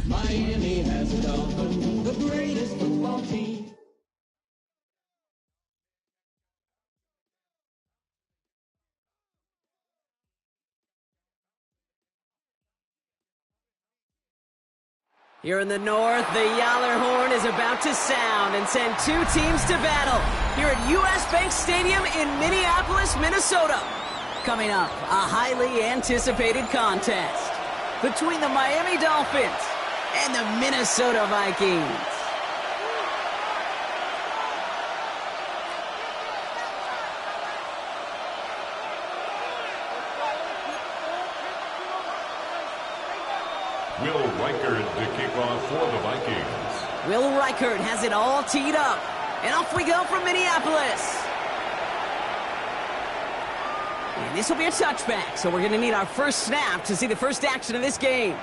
Miami has it all, the greatest football team. Here in the north, the Yaller horn is about to sound and send two teams to battle here at U.S. Bank Stadium in Minneapolis, Minnesota. Coming up, a highly anticipated contest between the Miami Dolphins and the Minnesota Vikings. Will Reichert to kick off for the Vikings. Will Reichert has it all teed up. And off we go from Minneapolis. And this will be a touchback, so we're going to need our first snap to see the first action of this game.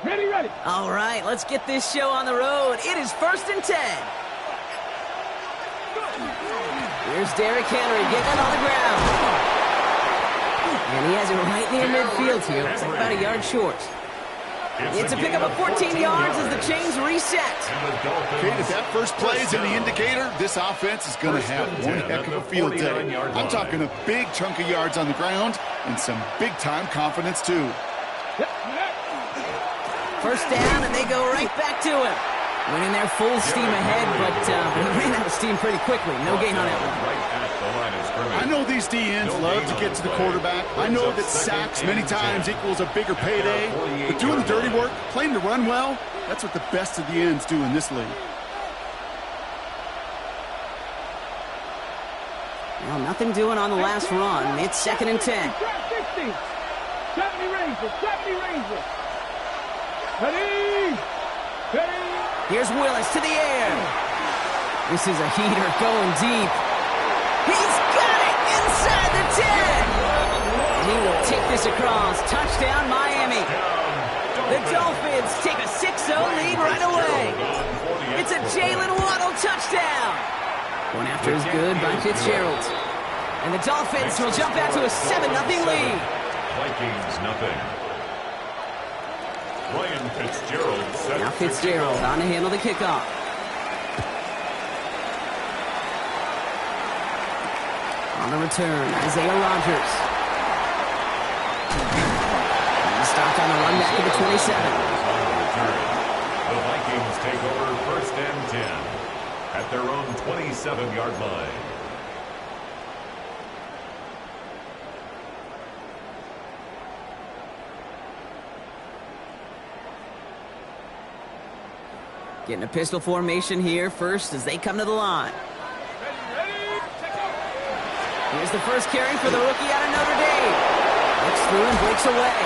Ready. All right, let's get this show on the road. It is 1st and 10. Here's Derrick Henry getting it on the ground. And he has it right near midfield here. It's like about a yard short. It's a pickup of 14 yards as the chains reset. Okay, if that first play is any indicator, this offense is going to have one heck of a field day. I'm talking a big chunk of yards on the ground and some big-time confidence, too. First down, and they go right back to him. Winning their full steam ahead, but he ran out of steam pretty quickly. No gain on that one. I know these D-ends love to get to the quarterback. I know that sacks many times equals a bigger payday. But doing the dirty work, playing to run well, that's what the best of the ends do in this league. Well, nothing doing on the last run. It's 2nd and 10. 70 Rangers. Ready. Here's Willis to the air. This is a heater going deep. He's got it inside the 10. He will take this across. Touchdown, Miami. The Dolphins take a 6-0 lead right away. It's a Jalen Waddle touchdown. Going after is good by Fitzgerald. And the Dolphins will jump out to a 7-0 lead. Vikings nothing. Ryan Fitzgerald. Now Fitzgerald on to handle the kickoff. On the return, Isaiah Rodgers. And stopped on the run back to the 27. The Vikings take over 1st and 10 at their own 27-yard line. Getting a pistol formation here first as they come to the line. Here's the first carry for the rookie out of Notre Dame. Looks through and breaks away.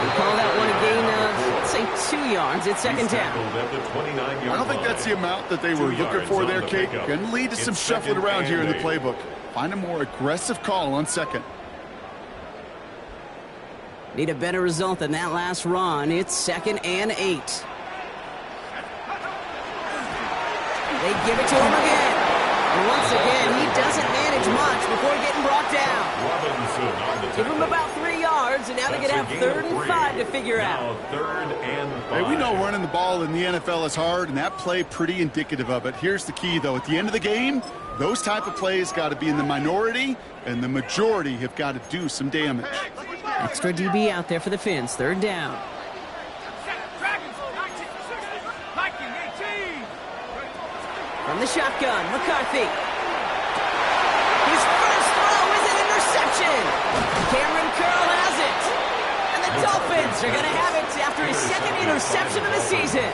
We call that one a gain of, let's say, 2 yards. It's 2nd down. I don't think that's the amount that they were looking for there, Kate. Going to lead to some shuffling around here in the playbook. Find a more aggressive call on second. Need a better result than that last run. It's 2nd and 8. They give it to him again. And once again, he doesn't manage much before getting brought down. Give him about 3 yards, and now they're going to have 3rd and 5 to figure out. 3rd and 5. Hey, we know running the ball in the NFL is hard, and that play pretty indicative of it. Here's the key, though. At the end of the game, those type of plays got to be in the minority, and the majority have got to do some damage. Extra DB out there for the Finns. 3rd down. From the shotgun, McCarthy. His first throw is an interception. Cameron Curl has it. And the Dolphins are going to have it after his 2nd interception of the season.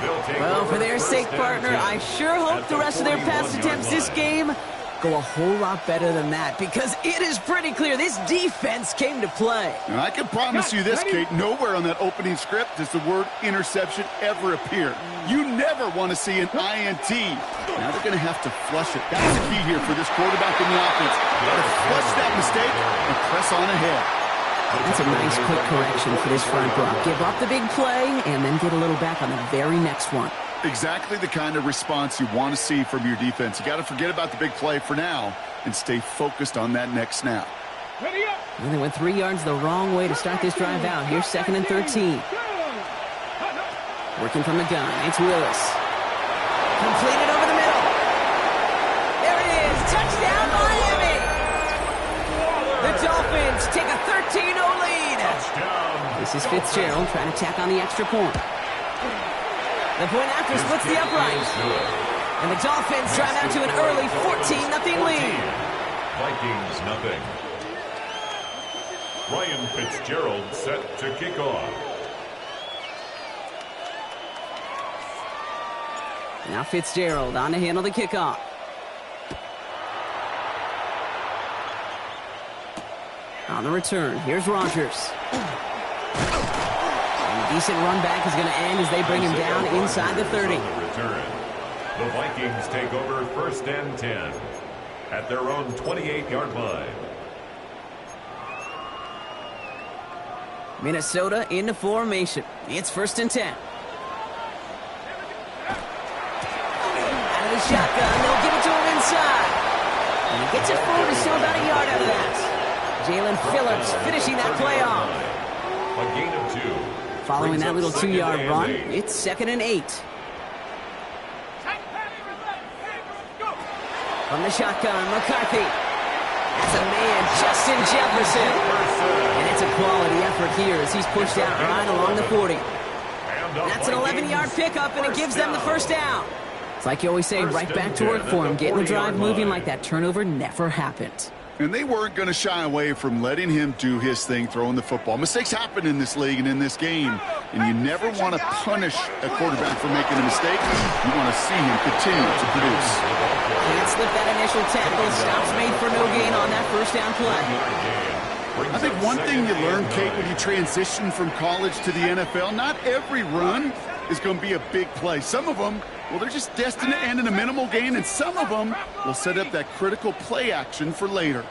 Well, for their sake, partner, I sure hope the rest of their pass attempts this game go a whole lot better than that, because it is pretty clear this defense came to play. And I can promise you this, Kate, nowhere on that opening script does the word interception ever appear. You never want to see an INT. Now they're going to have to flush it. That's the key here for this quarterback in the offense. Got to flush that mistake and press on ahead. That's a nice quick correction for this front block. Give up the big play and then get a little back on the very next one. Exactly the kind of response you want to see from your defense. You got to forget about the big play for now and stay focused on that next snap. And they went 3 yards the wrong way to start this drive out. Here's 2nd and 13. Working from the gun. It's Willis. Completed over the middle. There it is. Touchdown, Miami. The Dolphins take a 13-0 lead. This is Fitzgerald trying to tack on the extra point. The point after splits the upright. And the Dolphins drive out to an early 14-0 lead. Vikings nothing. Ryan Fitzgerald set to kick off. Now Fitzgerald on to handle the kickoff. On the return, here's Rodgers. Decent run back is going to end as they bring him down inside the 30. The Vikings take over 1st and 10 at their own 28-yard line. Minnesota into formation. It's 1st and 10. Out of the shotgun, they'll give it to him inside. And he gets it forward, still about a yard out of that. Jalen Phillips finishing that play off. A gain of 2. Following that little 2-yard run, it's 2nd and 8. From the shotgun, McCarthy. That's a man, Justin Jefferson. And it's a quality effort here as he's pushed out right along the 40. That's an 11-yard pickup, and it gives them the 1st down. It's like you always say, right back to work for him, getting the drive moving like that turnover never happened. And they weren't going to shy away from letting him do his thing, throwing the football. Mistakes happen in this league and in this game, and you never want to punish a quarterback for making a mistake. You want to see him continue to produce. Can't slip that initial tackle. Stops made for no gain on that 1st down play. I think one thing you learn, Kate, when you transition from college to the NFL, not every run is going to be a big play. Some of them, well, they're just destined to end in a minimal gain, and some of them will set up that critical play action for later.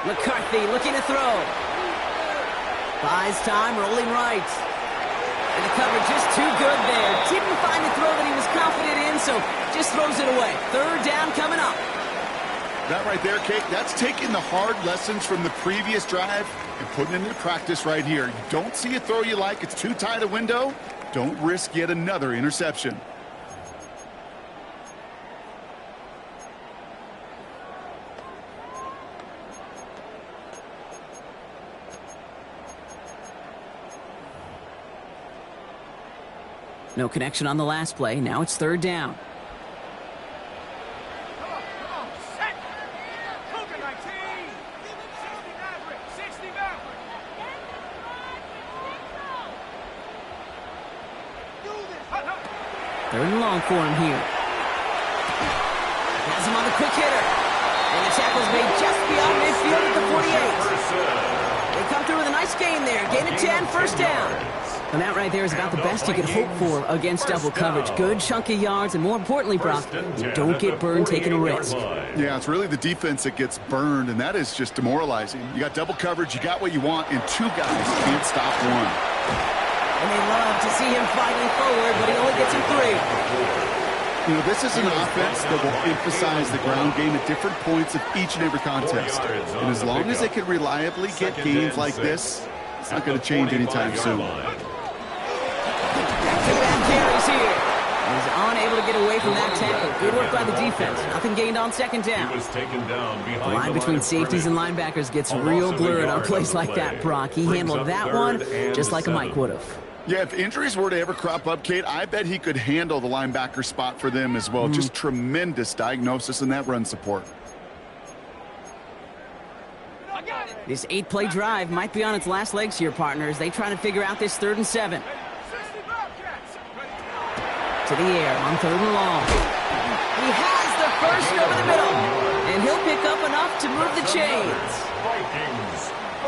McCarthy looking to throw. Buys time, rolling right. And the coverage just too good there. Didn't find a throw that he was confident in, so just throws it away. 3rd down coming up. That right there, Kate, that's taking the hard lessons from the previous drive and putting it into practice right here. You don't see a throw you like, it's too tight a window, don't risk yet another interception. No connection on the last play. Now it's 3rd down. Third and long for him here. Has him on the quick hitter. And the tackle's made just beyond midfield at the 48. They come through with a nice gain there. Gain of 10, 1st down. And that right there is about the best you could hope for against double coverage. Good chunk of yards, and more importantly, Brock, you don't get burned taking a risk. Yeah, it's really the defense that gets burned, and that is just demoralizing. You got double coverage, you got what you want, and two guys can't stop one. And they love to see him fighting forward, but he only gets him 3. You know, this is an offense that will emphasize the ground game at different points of each and every contest. And as long as they can reliably get games like this, it's not going to change anytime soon. Back-to-back carries here. He's unable to get away from that tackle. Good work by the defense. Nothing gained on second down. He was taken down behind The line between safeties and linebackers gets real blurred on plays like that, Brock. He handled that one just like a Mike would have. Yeah, if injuries were to ever crop up, Kate, I bet he could handle the linebacker spot for them as well. Just tremendous diagnosis in that run support. This 8-play drive might be on its last legs here, partners. They try to figure out this 3rd and 7. To the air on 3rd and long. He has the first over the middle, and he'll pick up enough to move the chains.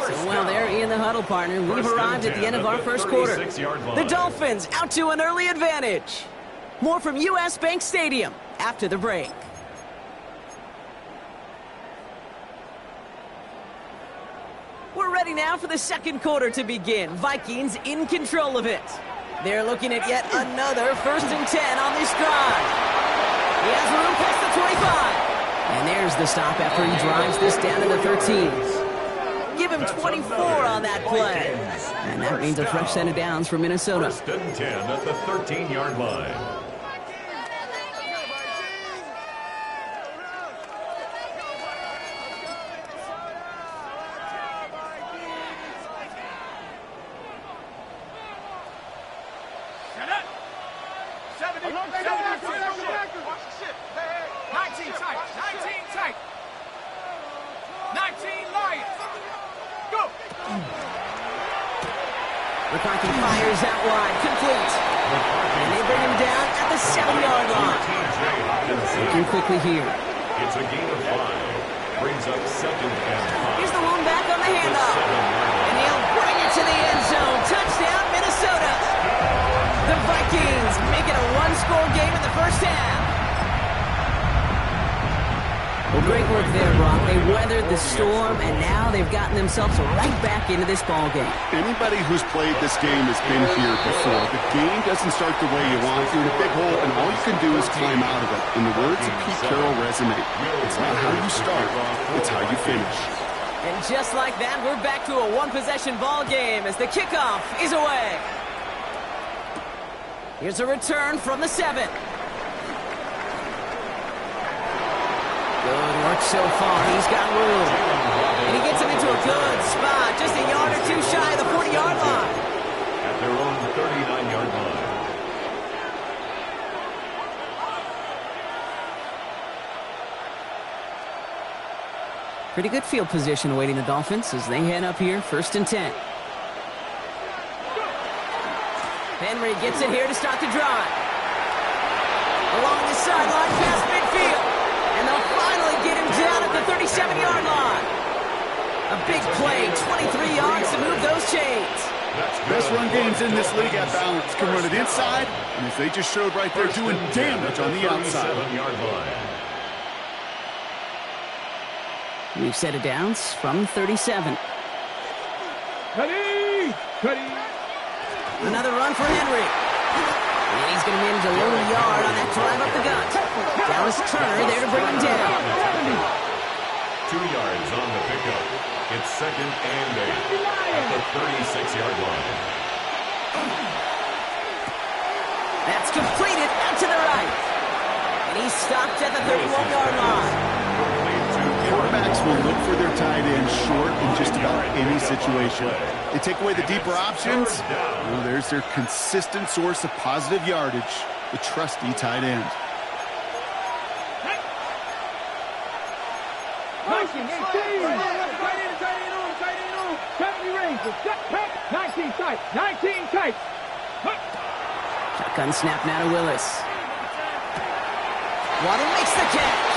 So, well, they're in the huddle, partner. We've arrived at the end of our first quarter. The Dolphins out to an early advantage. More from U.S. Bank Stadium after the break. We're ready now for the second quarter to begin. Vikings in control of it. They're looking at yet another 1st and 10 on this drive. He has room past the 25. And there's the stop after he drives this down to the 13. Give him 24 on that play. And that means a fresh set of downs for Minnesota. 1st and 10 at the 13-yard line. McCarthy fires out wide, complete. And they bring him down at the 7-yard line. Looking quickly here. It's a gain of 5. Brings up 2nd and 5. Here's the one back on the handoff. And he'll bring it to the end zone. Touchdown, Minnesota. The Vikings make it a one-score game in the first half. Well, great work there, Brock. They weathered the storm, and now they've gotten themselves right back into this ball game. Anybody who's played this game has been here before. The game doesn't start the way you want. You're in a big hole, and all you can do is climb out of it. In the words of Pete Carroll resonate, it's not how you start, it's how you finish. And just like that, we're back to a one-possession ball game as the kickoff is away. Here's a return from the 7. Good work so far. He's got room. And he gets him into a good spot. Just a yard or two shy of the 40-yard line. At their own 39-yard line. Pretty good field position awaiting the Dolphins as they head up here, 1st and 10. Henry gets it here to start the drive. Along the sideline, past midfield. And they'll finally get him down at the 37-yard line. A big play, 23 yards to move those chains. Best run games in this league at balance. Can run it inside, and as they just showed right there, doing damage on the outside. We've set it downs from 37. Cuddy! Cuddy! Another run for Henry. And he's going to manage a low yard on that drive up the gut. Dallas Turner there to bring him down. 2 yards on the pickup. It's 2nd and 8 at the 36-yard line. That's completed out to the right. And he's stopped at the 31-yard line. Quarterbacks will look for their tight end short in just about any situation. They take away the deeper options. Well, there's their consistent source of positive yardage, the trusty tight end. 19 tight. 19 tight. Shotgun snap now to Willis. Waddle makes the catch.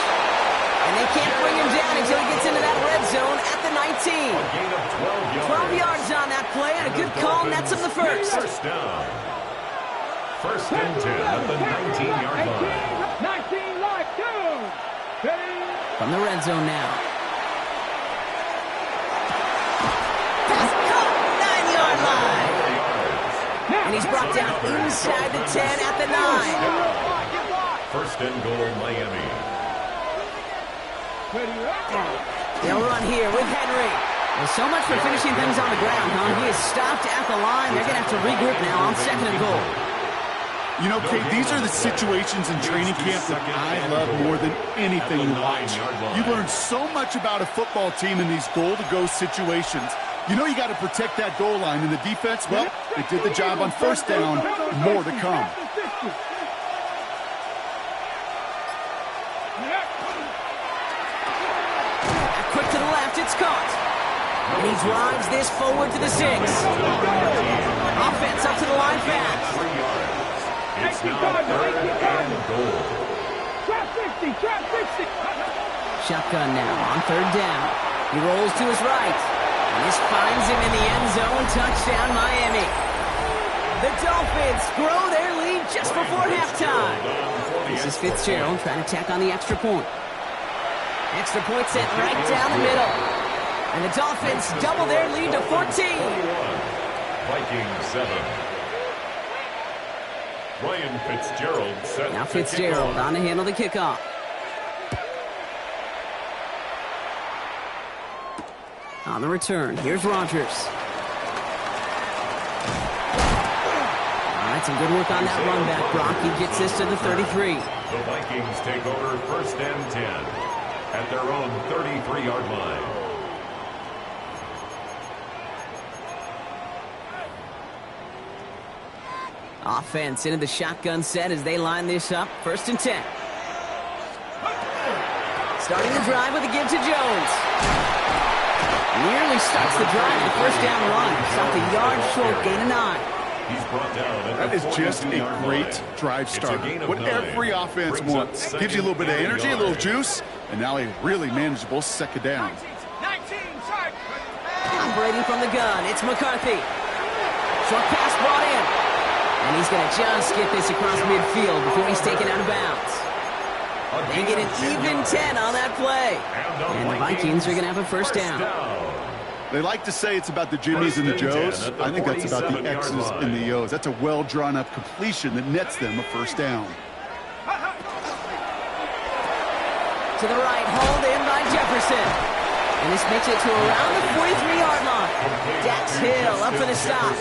And they can't bring him down until he gets into that red zone at the 19. A gain of 12 yards. 12 yards on that play, and a good call nets him the first. First down. First and 10 at the 19-yard line. 19 like two. From the red zone now. Pass caught, 9-yard line. And he's brought down inside the 10 at the 9. First and goal, Miami. They'll run here with Henry. Well, so much for finishing things on the ground, huh? He is stopped at the line. They're going to have to regroup now on second and goal. You know, Kate, these are the situations in training camp that I love more than anything to watch. You learn so much about a football team in these goal-to-go situations. You know you got to protect that goal line, and the defense, well, they did the job on first down. More to come. Quick to the left, it's caught. And he drives this forward to the 6. Offense up to the line fast. It's now third and goal. Trap 60, trap 60. Shotgun now on third down. He rolls to his right. And this finds him in the end zone. Touchdown, Miami. The Dolphins grow their lead just before halftime. This is Fitzgerald trying to tack on the extra point. Extra point sent right down the middle. And the Dolphins double their lead to 14. Vikings 7. Ryan Fitzgerald set. Now Fitzgerald on to handle the kickoff. On the return, here's Rodgers. All right, some good work on that run back, Brock. He gets this to the 33. The Vikings take over first and 10 at their own 33-yard line. Offense into the shotgun set as they line this up. First and 10. Starting the drive with a give to Jones. Nearly starts the drive with a first down run. Stopped a yard short, gain of 9. He's brought down at That the is just a 42-yard great line. drive It's a starter. gain of What 9. every offense Brings up wants. second Gives you a little bit of and energy, a yard. little juice, and now a really manageable second down. 19, side. Operating from the gun, it's McCarthy. Short pass brought in. And he's going to just get this across midfield before he's taken out of bounds. They get an even 10 on that play. And the Vikings are going to have a first down. They like to say it's about the Jimmies and the Joes. I think that's about the X's and the O's. That's a well-drawn-up completion that nets them a first down. To the right, hauled in by Jefferson. And this makes it to around the 43-yard line. Dax Hill up for the stop.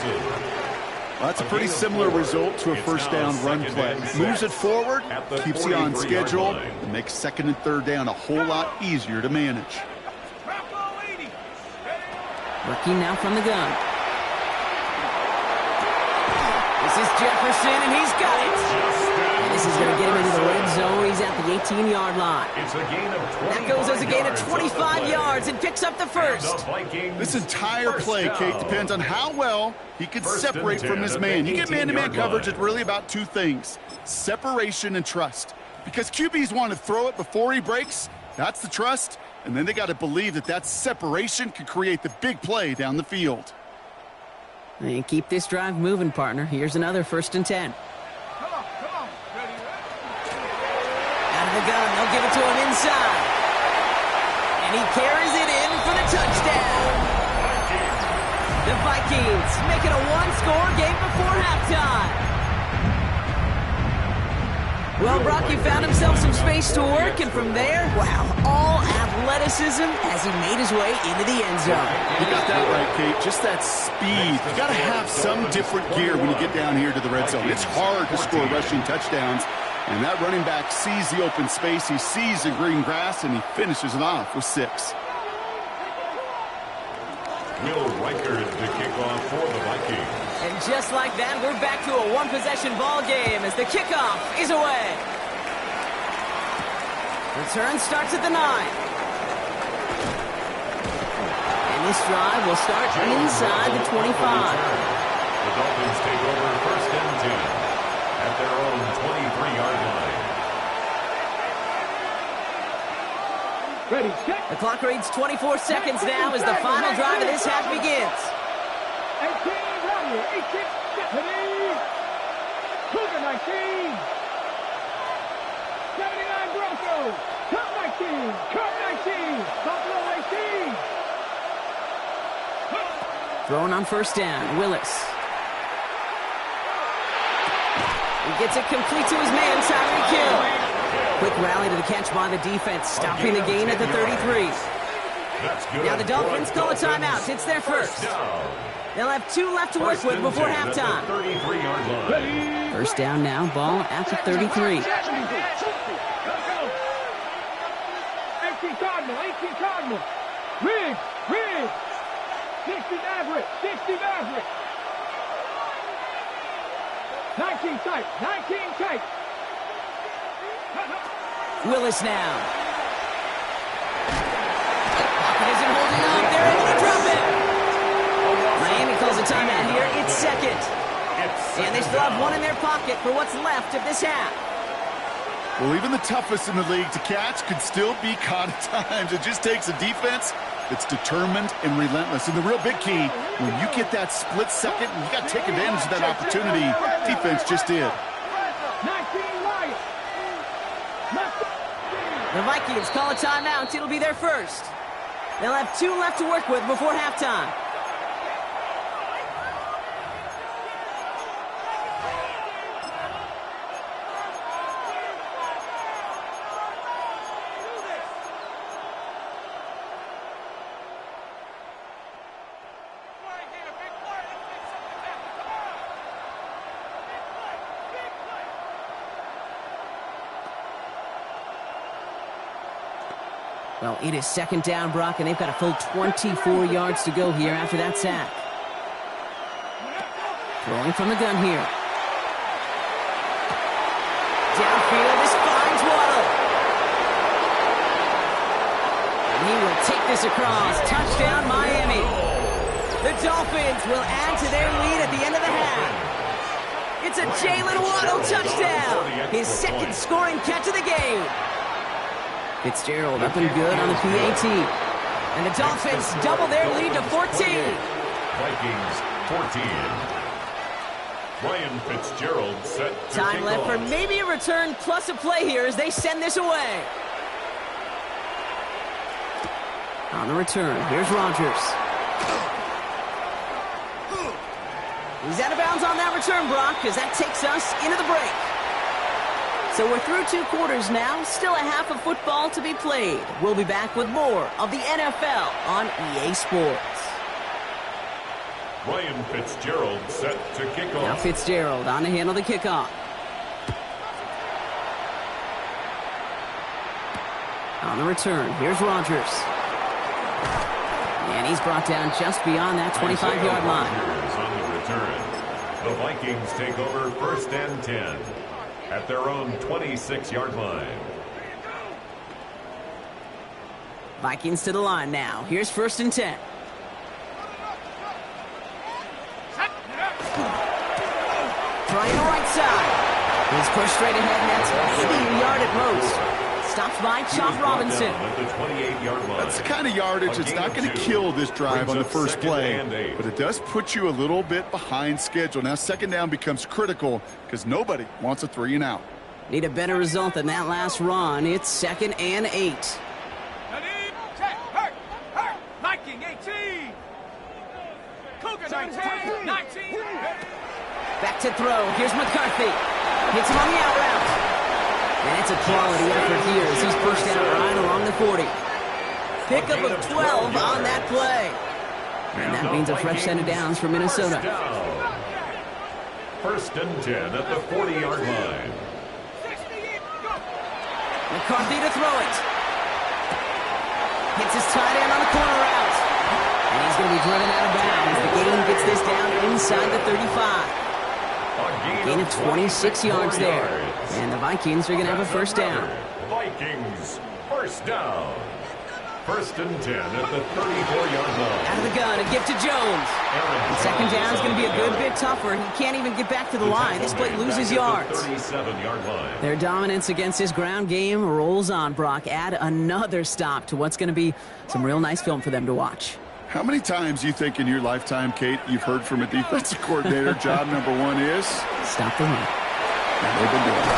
Well, that's a pretty similar result to a first down run play. Moves it forward, keeps you on schedule, and makes second and third down a whole lot easier to manage. Working now from the gun. This is Jefferson, and he's got it. And this is going to get him into the red zone. He's at the 18-yard line. It's a gain of 25 That goes as a gain of yards 25 yards and picks up the first. This entire play, Kate, depends on how well he can separate from his man. You get man-to-man coverage, it's really about two things: separation and trust. Because QBs want to throw it before he breaks. That's the trust. And then they got to believe that that separation can create the big play down the field. And keep this drive moving, partner. Here's another first and 10. Come on. Ready? Out of the gun, they'll give it to him inside. And he carries it in for the touchdown. The Vikings make it a one-score game before halftime. Well, Brock, he found himself some space to work, and from there, wow, all athleticism as he made his way into the end zone. You got that right, Kate. Just that speed. You got to have some different gear when you get down here to the red zone. It's hard to score rushing touchdowns, and that running back sees the open space, he sees the green grass, and he finishes it off with 6. Will Riker the kickoff for the Vikings. And just like that, we're back to a one-possession ball game as the kickoff is away. Return starts at the 9. And this drive will start inside the 25. The Dolphins take over first and 10 at their own 23-yard line. Ready, set. The clock reads 24 seconds now as the final drive of this half begins. 18, ready, 18, ready. Cougar 19. 79 Broncos. Cup 19. Cup 19. Buffalo 18. Throwing on first down, Willis. He gets it complete to his man, Tyreek Hill. Quick rally to the catch by the defense, stopping the gain at the 33. Now the Dolphins call a timeout. It's their first. They'll have 2 left to work with before halftime. First down now, ball at the 33. 18 Cardinal, 18 Cardinal. Riggs. 60 Maverick, 60 Maverick. 19 tight, 19 tight. Willis now. Pocket isn't holding up. They're able to drop it. Miami calls a timeout here. It's second. And they still have 1 in their pocket for what's left of this half. Well, even the toughest in the league to catch could still be caught at times. It just takes a defense that's determined and relentless. And the real big key, when you get that split second, you got to take advantage of that opportunity. Defense just did. 19 Lions. The Vikings call a timeout. It'll be their first. They'll have 2 left to work with before halftime. Well, it is second down, Brock, and they've got a full 24 yards to go here after that sack. Throwing from the gun here. Downfield, this finds Waddle. And he will take this across. Touchdown, Miami. The Dolphins will add to their lead at the end of the half. It's a Jalen Waddle touchdown. His second scoring catch of the game. Fitzgerald up and good on the PAT. And the Dolphins double their lead to 14. Vikings 14. Ryan Fitzgerald set to Time left for off. maybe a return plus a play here as they send this away. On the return, here's Rodgers. He's out of bounds on that return, Brock, as that takes us into the break. So we're through 2 quarters now, still a half of football to be played. We'll be back with more of the NFL on EA Sports. Ryan Fitzgerald set to kick Now off. Fitzgerald on to handle the kickoff. On the return, here's Rodgers. And he's brought down just beyond that 25-yard line. On the return, the Vikings take over first and 10 at their own 26-yard line. Vikings to the line now. Here's first and 10. Trying the right side. He's pushed straight ahead, and that's maybe a yard at most. Stopped by Chop Robinson. At the 28-yard line. That's the kind of yardage that's not going to kill this drive on the first play, but it does put you a little bit behind schedule. Now second down becomes critical because nobody wants a 3 and out. Need a better result than that last run. It's 2nd and 8. Ready, check, hurt, Viking 18. Cougar 19, 19. Back to throw. Here's McCarthy. Hits him on the out route. And it's a quality effort here as he's pushed out right along the 40. Pickup of 12 on that play. And that means a fresh set of downs for Minnesota. First and 10 at the 40-yard line. McCarthy to throw it. Hits his tight end on the corner route. And he's going to be driven out of bounds. The gain gets this down inside the 35. Gain of 26 yards there. And the Vikings are going to have a first down. Vikings first down. First and 10 at the 34-yard line. Out of the gun, a give to Jones. And second down is going to be a good bit tougher. He can't even get back to the line. This play loses yards. 37-yard line. Their dominance against his ground game rolls on, Brock. Add another stop to what's going to be some real nice film for them to watch. How many times do you think in your lifetime, Kate, you've heard from a defensive coordinator, job number one is? Stop the run. And they've been doing it.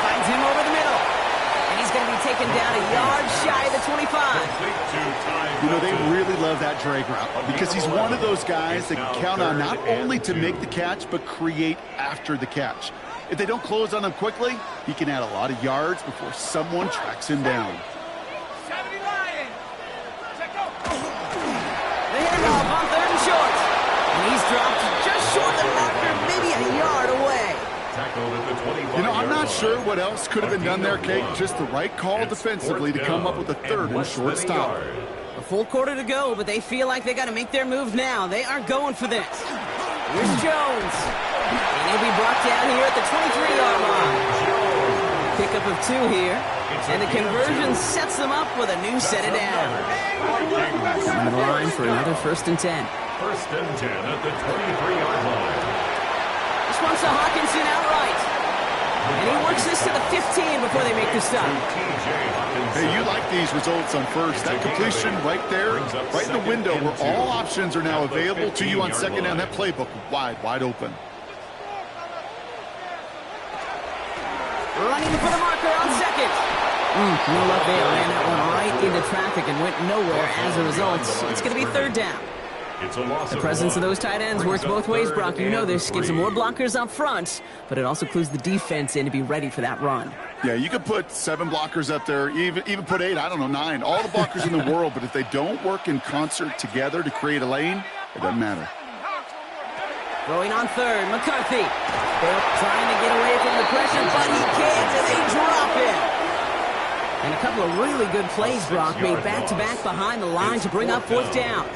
Finds him over the middle. And he's going to be taken down a yard shy of the 25. You know, they really love that drag route because he's one of those guys that can count on not only to make the catch, but create after the catch. If they don't close on him quickly, he can add a lot of yards before someone tracks him down. The handoff on third and short. And he's dropped just short of the marker, maybe a yard away. Tackled at the 25. You know, I'm not sure what else could have been done there, Kate. Just the right call defensively to come up with a third and short stop. A full quarter to go, but they feel like they got to make their move now. They are going for this. Here's Jones. And he'll be brought down here at the 23-yard line. Pickup of 2 here. And the conversion sets them up with a new set of downs. Coming to the line for another first and 10. First and 10 at the 23-yard line. This one's to Hawkinson outright. And he works this to the 15 before they make the stop. Hey, you like these results on first. That completion right there, right in the window where all options are now available to you on second down. That playbook wide open. Running for the marker on second. No luck there. Ran that one right into traffic and went nowhere as a result. It's going to be third down. The presence of those tight ends works both ways, Brock. You know this. Gives them more blockers up front, but it also clues the defense in to be ready for that run. Yeah, you could put 7 blockers up there, even put 8, I don't know, 9. All the blockers in the world, but if they don't work in concert together to create a lane, it doesn't matter. Throwing on third, McCarthy. They're trying to get away from the pressure, but he can't, and they drop him. And a couple of really good plays, Brock, made back-to-back behind the line to bring up fourth down.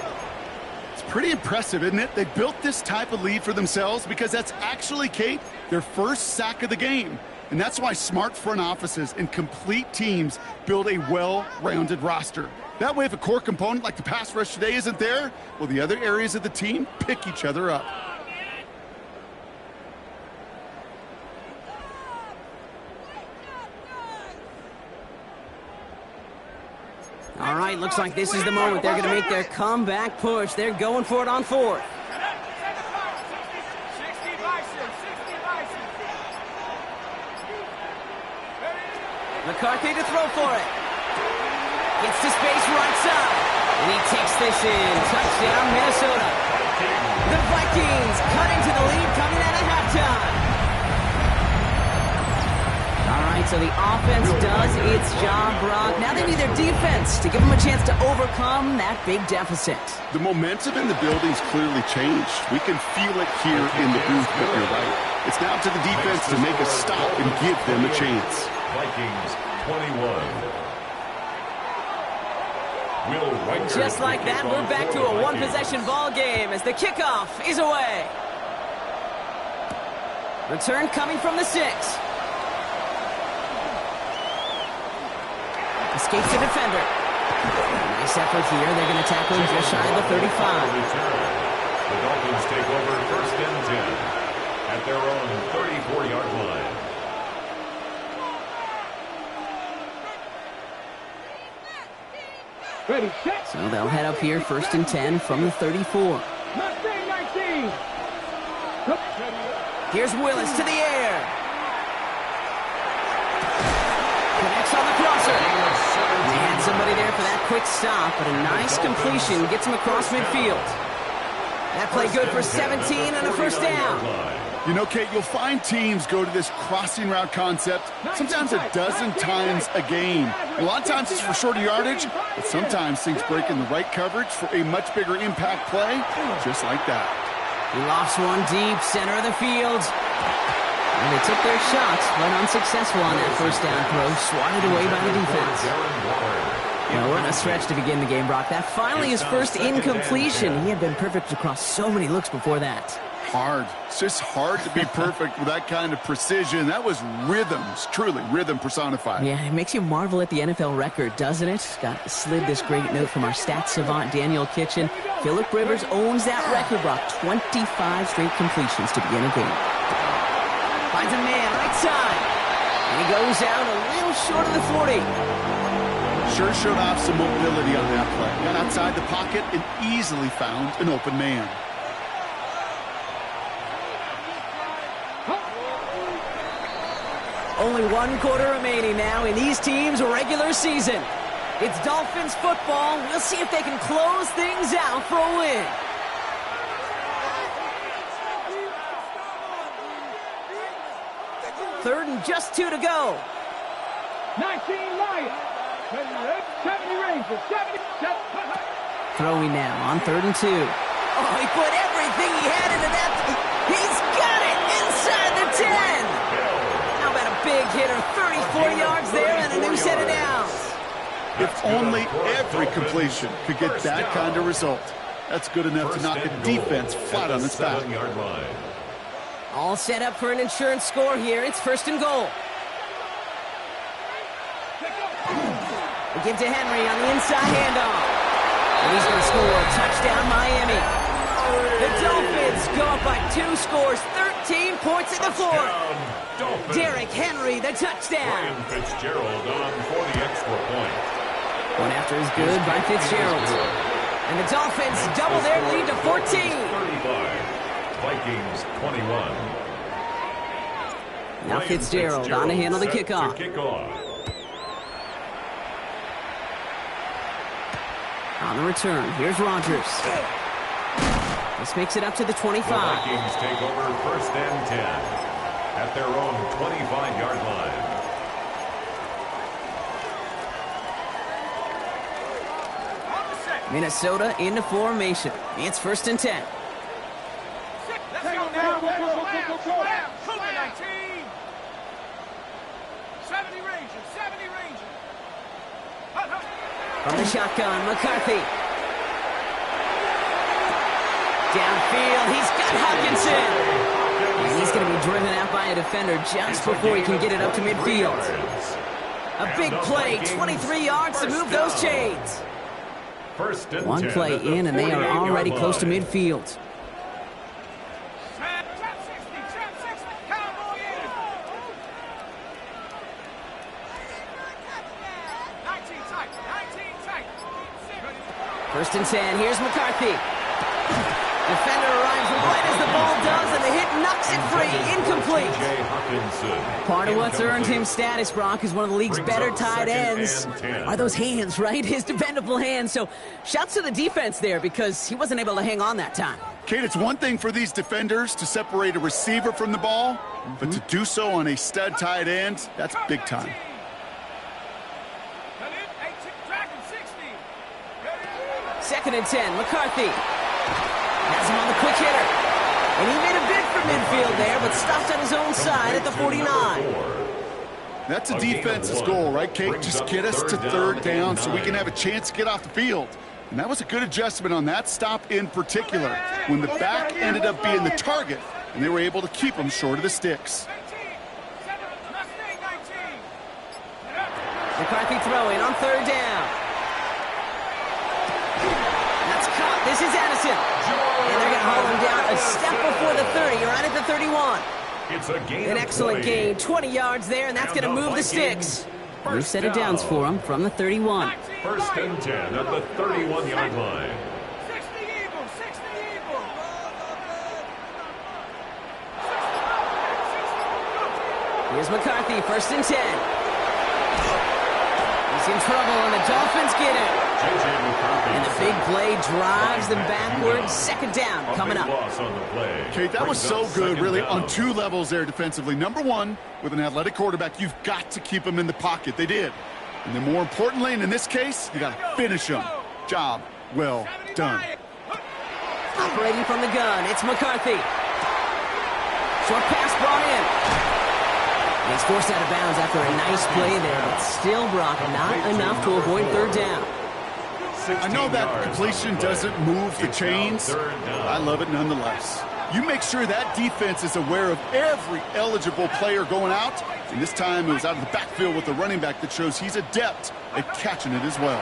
Pretty impressive, isn't it? They built this type of lead for themselves because that's actually, Kate, their first sack of the game. And that's why smart front offices and complete teams build a well-rounded roster. That way, if a core component like the pass rush today isn't there, well, the other areas of the team pick each other up. All right, looks like this is the moment. They're going to make their comeback push. They're going for it on fourth. McCarthy to throw for it. Gets to space right side. And he takes this in. Touchdown, Minnesota. The Vikings cut into the lead coming out of halftime. All right, so the offense does its job, Brock. Now they need their defense to give them a chance to overcome that big deficit. The momentum in the building's clearly changed. We can feel it here in the booth, but you're right. It's now to the defense to make a stop and give them a chance. Vikings 21. Just like that, we're back to a one-possession ball game as the kickoff is away. Return coming from the 6. Escapes the defender. Nice effort here. They're going to tackle him just shy of the 35. The Dolphins take over first and 10 at their own 34-yard line. Ready, set. So they'll head up here first and 10 from the 34. Mustang 19. Here's Willis to the air. Connects on the crosser. They had somebody there for that quick stop, but a nice completion gets him across midfield. That play good for 17 and a first down. You know, Kate, you'll find teams go to this crossing route concept sometimes a dozen times a game. A lot of times it's for shorter yardage, but sometimes things break in the right coverage for a much bigger impact play, just like that. He lofts one deep, center of the field. And they took their shots, but unsuccessful on that first down throw, swatted away by the defense. Well, what a stretch to begin the game, Brock. That finally his first incompletion. He had been perfect across so many looks before that. Hard. It's just hard to be perfect with that kind of precision. That was rhythm. It's truly rhythm personified. Yeah, it makes you marvel at the NFL record, doesn't it? Got slid this great note from our stats savant, Daniel Kitchen. Phillip Rivers owns that record, Brock. 25 straight completions to begin a game. Finds a man, right side. And he goes out a little short of the 40. Sure showed off some mobility on that play. Got outside the pocket and easily found an open man. Only 1 quarter remaining now in these teams' regular season. It's Dolphins football. We'll see if they can close things out for a win. Third and just 2 to go. 19 Lions. 70 Rangers. 70. Throwing now on 3rd and 2. Oh, he put everything he had into that. He's got it inside the 10. How about a big hitter? 34 yards there and a new set of downs. If only every completion could get that kind of result. That's good enough to knock a defense flat on its back. All set up for an insurance score here. It's 1st and goal. We give to Henry on the inside handoff. And he's going to score. Touchdown, Miami. The Dolphins go up by 2 scores, 13 points in the 4th. Derrick Henry, the touchdown. Ryan Fitzgerald on for the extra point. One after is good by Fitzgerald. And the Dolphins double their lead to 14. 35. Vikings 21. Now Fitzgerald on to handle the kickoff. On the return, here's Rodgers. This makes it up to the 25. The Vikings take over 1st and 10 at their own 25-yard line. Minnesota into formation. It's 1st and 10. Let's go now. Go. 19. 70 Rangers. 70 Rangers. From the shotgun, McCarthy. Downfield, he's got Hutchinson. And he's going to be driven out by a defender just before he can get it up to midfield. A big play, 23 yards to move those chains. One play in, and they are already close to midfield. First and 10, here's McCarthy. Defender arrives right as the ball does, and the hit knocks it free. Incomplete. Part of what's earned him status, Brock, is one of the league's better tight ends. Are those hands, right? His dependable hands. So shouts to the defense there because he wasn't able to hang on that time. Kate, it's one thing for these defenders to separate a receiver from the ball, but to do so on a stud tight end, that's big time. Second and 10, McCarthy. Has him on the quick hitter. And he made a bid for midfield there, but stopped on his own side at the 49. That's a defense's goal, right, Kate? Just get us to 3rd down so we can have a chance to get off the field. And that was a good adjustment on that stop in particular, when the back ended up being the target, and they were able to keep him short of the sticks. McCarthy throwing on 3rd down. That's caught. This is Addison. And they're going to haul him down a step before the 30, right at the 31. It's a gain. An excellent gain, 20 yards there, and that's going to move the sticks. New set of downs for him from the 31. 1st and 10 at the 31-yard line. 60 Eagles. 60 Eagles. Here's McCarthy, 1st and 10. He's in trouble, and the Dolphins get it. And the big play drives them backwards. 2nd down coming up. Kate, that was so good, really, on 2 levels there defensively. Number 1, with an athletic quarterback, you've got to keep him in the pocket. They did. And then more importantly, and in this case, you got to finish him. Job well done. Operating from the gun, it's McCarthy. Short pass brought in. And he's forced out of bounds after a nice play there, but still, Brock, not enough to avoid 3rd down. I know that completion doesn't move the chains. I love it nonetheless. You make sure that defense is aware of every eligible player going out. And this time it was out of the backfield with the running back that shows he's adept at catching it as well.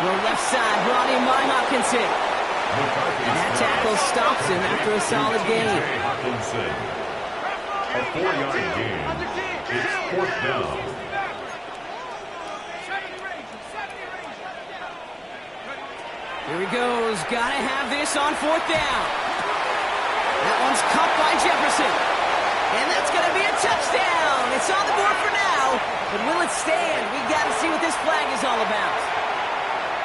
Well, left side brought in by Hawkinson. And that tackle stops him after a solid gain. Hawkinson. A 4-yard gain. It's 4th down. Here he goes. Gotta have this on 4th down. That one's caught by Jefferson. And that's going to be a touchdown. It's on the board for now. But will it stand? We got to see what this flag is all about.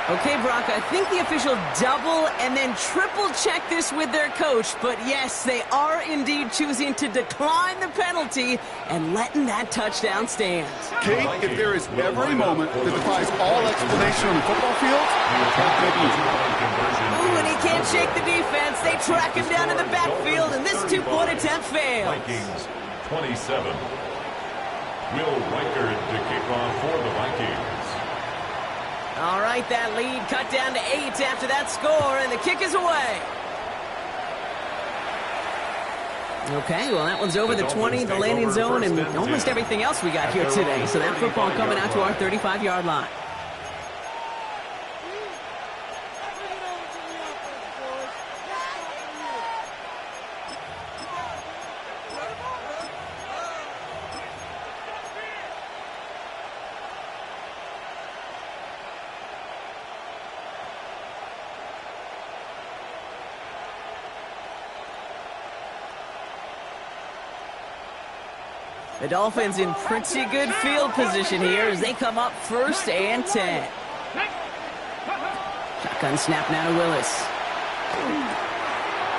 Okay, Brock, I think the official double and then triple check this with their coach. But yes, they are indeed choosing to decline the penalty and letting that touchdown stand. Kate, if there is ever a moment that defies all explanation on the football field, that may be it. Ooh, and he can't shake the defense. They track him down in the backfield, and this two-point attempt fails. Vikings 27. Will Reichard to kick off for the Vikings. All right, that lead cut down to 8 after that score, and the kick is away. Okay, well, that one's over the 20, the landing zone, and almost everything else we got here today. So that football coming out to our 35-yard line. The Dolphins in pretty good field position here as they come up 1st and 10. Shotgun snap now to Willis.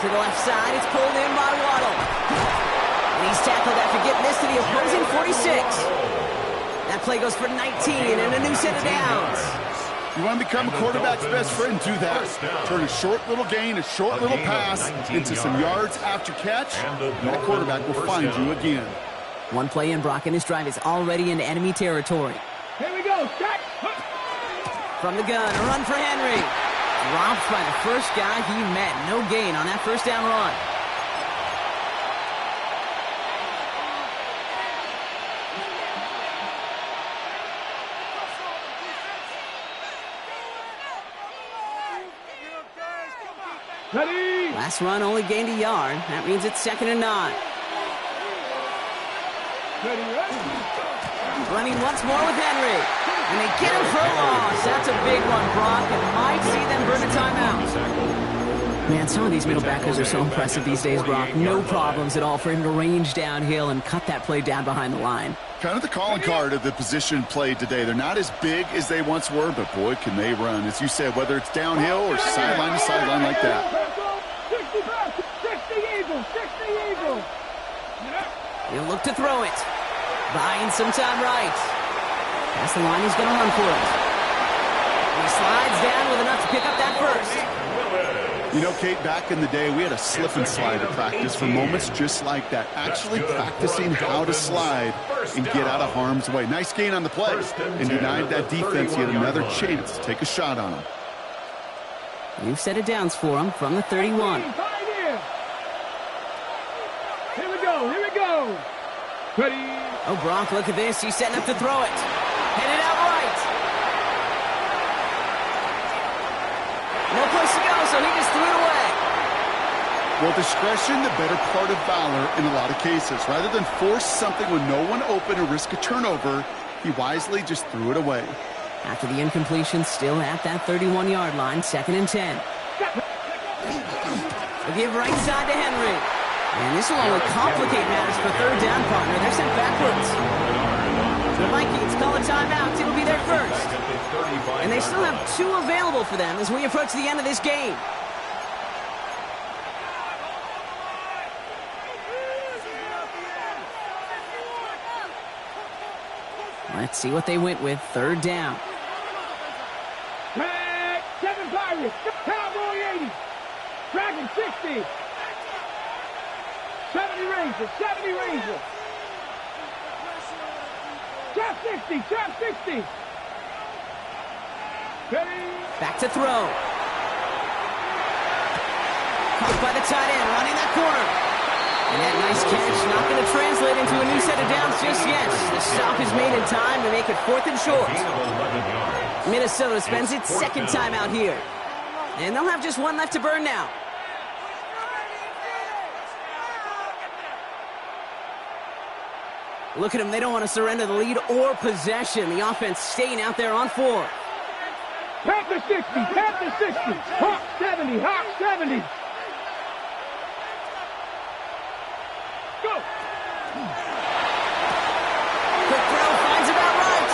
To the left side, it's pulled in by Waddle. And he's tackled after getting this to the opposing 46. That play goes for 19 and a new set of downs. You want to become a quarterback's best friend, do that. Turn a short little gain, a short little pass into some yards after catch, and that quarterback will find you again. One play in, Brock, and his drive is already into enemy territory. Here we go. Start. From the gun, a run for Henry. Dropped by the first guy he met. No gain on that 1st down run. Ready. Last run only gained a yard. That means it's 2nd and 9. Ready. Running once more with Henry. And they get him for a loss. That's a big one, Brock, and might see them burn a timeout. Man, some of these middle backers are so impressive these days, Brock. No problems at all for him to range downhill and cut that play down behind the line. Kind of the calling card of the position played today. They're not as big as they once were, but boy, can they run. As you said, whether it's downhill or sideline to sideline like that. 60 Eagles. 60 Eagles. He'll look to throw it. Buying some time right. Past the line, he's going to run for it. And he slides down with enough to pick up that first. You know, Kate, back in the day, we had a slip and slide at practice for moments just like that. Actually practicing how to slide and get out of harm's way. Nice gain on the play. And denied that defense yet another chance to take a shot on him. New set of downs for him from the 31. Here we go. Here we go. Ready. Oh, Brock, look at this. He's setting up to throw it. Headed out right. No place to go, so he just threw it away. Well, discretion, the better part of valor in a lot of cases. Rather than force something with no one open or risk a turnover, he wisely just threw it away. After the incompletion, still at that 31-yard line, 2nd and 10. They'll give right side to Henry. And this will only complicate matters for 3rd down, partner. They're sent backwards. The Vikings call a timeout. It'll be their first. And they still have 2 available for them as we approach the end of this game. Let's see what they went with. 3rd down. 7 Pirates. Cowboy 80. Dragon 60. 70 Rangers. 70 Rangers. Trap 60. Trap 60. Ready. Back to throw. Caught by the tight end, running that corner. And that nice catch not going to translate into a new set of downs just yet. The stop is made in time to make it 4th and short. Minnesota spends its second time out here. And they'll have just one left to burn now. Look at them. They don't want to surrender the lead or possession. The offense staying out there on 4. Panther 60, Panther 60, Hawk 70, Hawk 70. Go! Quick throw finds about right.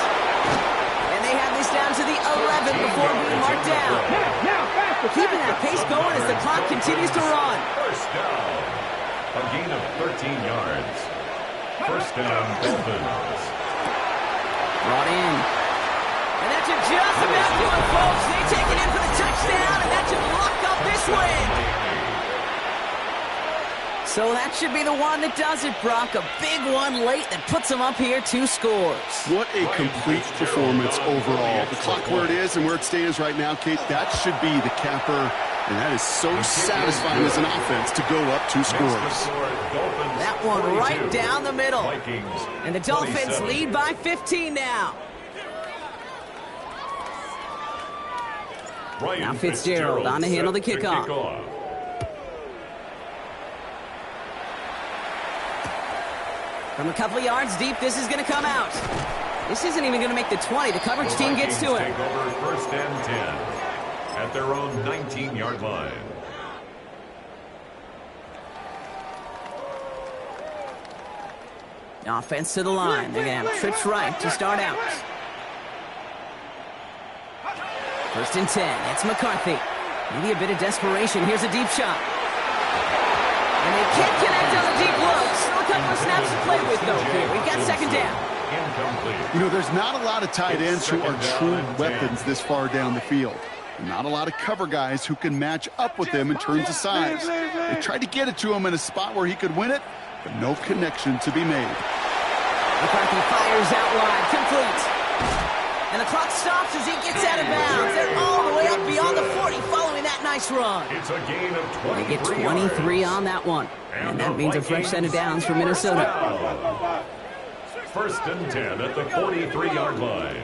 And they have this down to the 11 before being marked down. Now, faster, Keeping that pace going as the clock continues to run. First down. A gain of 13 yards. First down, Dolphins. Brought in. And that should just about do it, folks. They take it in for the touchdown, and that should lock up this win. So that should be the one that does it, Brock. A big one late that puts them up here 2 scores. What a complete performance overall. The clock where it is and where it stands right now, Kate, that should be the capper. And that is so satisfying as an offense to go up 2 scores. That one right down the middle. And the Dolphins lead by 15 now. Now Fitzgerald on to handle the kickoff. From a couple of yards deep, this is going to come out. This isn't even going to make the 20. The coverage team gets to it. Take over 1st and 10 at their own 19-yard line. Offense to the line. They're going to have trips right to start out. 1st and 10. It's McCarthy. Maybe a bit of desperation. Here's a deep shot. And they can't connect on the deep look. Still a couple of snaps to play with, though, here. We've got 2nd down. You know, there's not a lot of tight ends who are true weapons this far down the field. Not a lot of cover guys who can match up with him in terms of size. They tried to get it to him in a spot where he could win it, but no connection to be made. McCarthy fires out wide, complete. And the clock stops as he gets out of bounds. They're all the way up beyond the 40 following that nice run. It's a gain of 23. They get 23 on that one. And that means a fresh set of downs for Minnesota. 1st and 10 at the 43-yard line.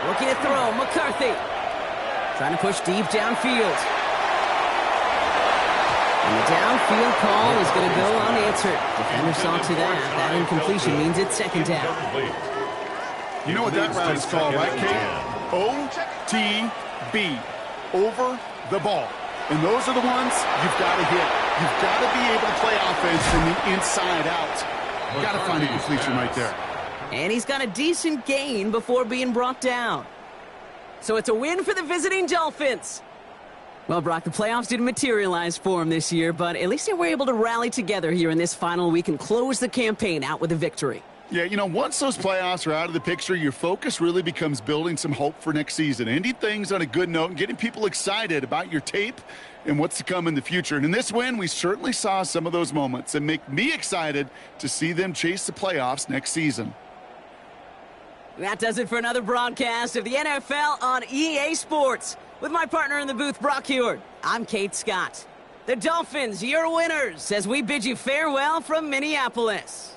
Looking to throw, McCarthy. Trying to push deep downfield. And the downfield call is going to go unanswered. Defender saw to that. That incompletion means it's 2nd down. You know what that route is called, right, Kate? OTB. Over the ball. And those are the ones you've got to hit. You've got to be able to play offense from the inside out. Got to find a completion right there. And he's got a decent gain before being brought down. So it's a win for the visiting Dolphins. Well, Brock, the playoffs didn't materialize for him this year, but at least they were able to rally together here in this final week and close the campaign out with a victory. Yeah, you know, once those playoffs are out of the picture, your focus really becomes building some hope for next season, ending things on a good note and getting people excited about your tape and what's to come in the future. And in this win, we certainly saw some of those moments and make me excited to see them chase the playoffs next season. That does it for another broadcast of the NFL on EA Sports. With my partner in the booth, Brock Heward, I'm Kate Scott. The Dolphins, your winners, as we bid you farewell from Minneapolis.